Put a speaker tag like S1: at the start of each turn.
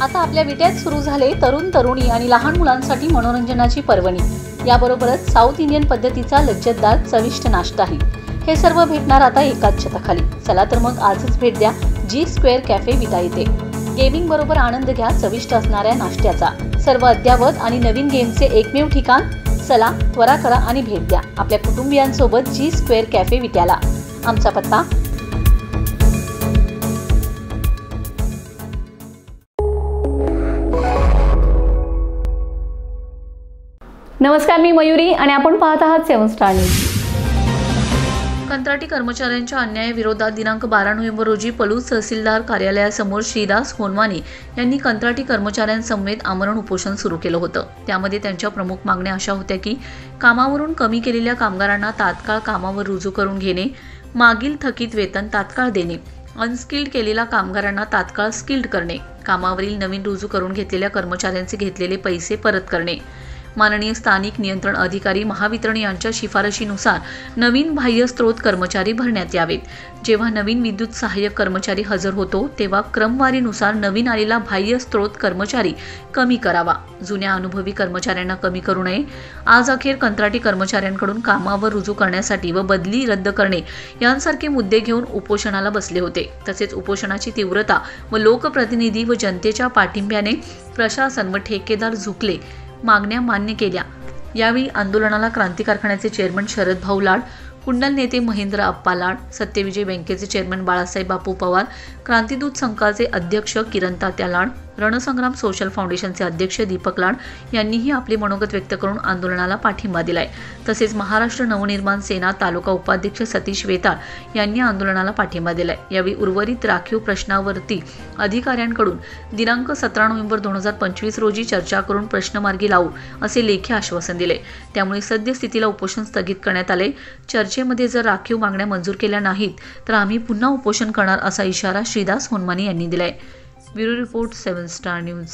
S1: आता आपल्या विट्यात सुरू झाले तरुण तरुणी आणि लहान मुलांसाठी मनोरंजनाची पर्वणी। याबरोबरच साऊथ इंडियन पद्धतीचा लज्जतदार चविष्ट नाश्ताही। हे सर्व भेटणार आता एकाच छताखाली। चला तर मग आजच भेट द्या जी स्क्वेअर कॅफे विटा येथे। गेमिंग बरोबर आनंद घ्या चविष्ट असणाऱ्या नाश्त्याचा। सर्व अद्यावत आणि नवीन गेमचे एकमेव ठिकाण। चला त्वरा करा आणि भेट द्या आपल्या कुटुंबियांसोबत जी स्क्वेअर कॅफे विट्याला। आमचा पत्ता नमस्कार, मी मयुरी आणि आपण पाहत आहात 7 स्टार न्यूज। कंत्राटी कर्मचाऱ्यांच्या अन्यायाविरोधात दिनांक 12 नोव्हेंबर रोजी पलूस तहसीलदार कार्यालयासमोर श्रीदास होनवानी यांनी कंत्राटी कर्मचाऱ्यांसमवेत आमरण उपोषण सुरू केलं होतं। त्यामध्ये त्यांच्या प्रमुख मागण्या अशा होत्या की कामावरून कमी केलेल्या कामगारांना तात्काळ कामावर रुजू करून घेणे, मागील थकीत वेतन तात्काळ देणे, अनस्किल्ड केलेल्या कामगारांना तात्काळ स्किल्ड करणे, कामावरील नवीन रुजू करून घेतलेल्या कर्मचाऱ्यांचे घेतलेले पैसे परत करणे, माननीय स्थानिक नियंत्रण अधिकारी महावितरण यांच्या शिफारशीनुसार नवीन बाह्य स्त्रोत कर्मचारी भरण्यात यावेत। जेव्हा नवीन विद्युत सहाय्यक कर्मचारी हजर होतो तेव्हा क्रमवारीनुसार नवीन आलेला बाह्य स्त्रोत कर्मचारी कमी करावा, जुन्या अनुभवी कर्मचाऱ्यांना कमी करू नये। आज अखेर कंत्राटी कर्मचाऱ्यांकडून कामावर रुजू करण्यासाठी व बदली रद्द करणे यांसारखे मुद्दे घेऊन उपोषणाला बसले होते। तसेच उपोषणाची तीव्रता व लोकप्रतिनिधी व जनतेच्या पाठिंब्याने प्रशासन व ठेकेदार झुकले, मागण्या मान्य केल्या। यावेळी आंदोलनाला क्रांती कारखान्याचे चेअरमन शरद भाऊ लाड, कुंडल नेते महेंद्र अप्पा लाड, सत्यविजय बँकेचे चेअरमन बाळासाहेब बापू पवार, क्रांतीदूत संघाचे अध्यक्ष किरण तात्या लाड, रणसंग्राम सोशल फाउंडेशनचे अध्यक्ष दीपक लाड यांनीही आपले मनोगत व्यक्त करून आंदोलनाला पाठिंबा दिलाय। तसेच महाराष्ट्र नवनिर्माण सेना तालुका उपाध्यक्ष सतीश वेताळ यांनी आंदोलनाला पाठिंबा दिलाय। यावेळी उर्वरित राखीव प्रश्नावरती अधिकाऱ्यांकडून दिनांक 17 नोव्हेंबर 2025 रोजी चर्चा करून प्रश्न मार्गी लावू असे लेखी आश्वासन दिले। त्यामुळे सद्यस्थितीला उपोषण स्थगित करण्यात आले। चर्चेमध्ये जर राखीव मागण्या मंजूर केल्या नाहीत तर आम्ही पुन्हा उपोषण करणार असा इशारा श्रीदास होनमानी यांनी दिलाय। Bureau report 7 star news.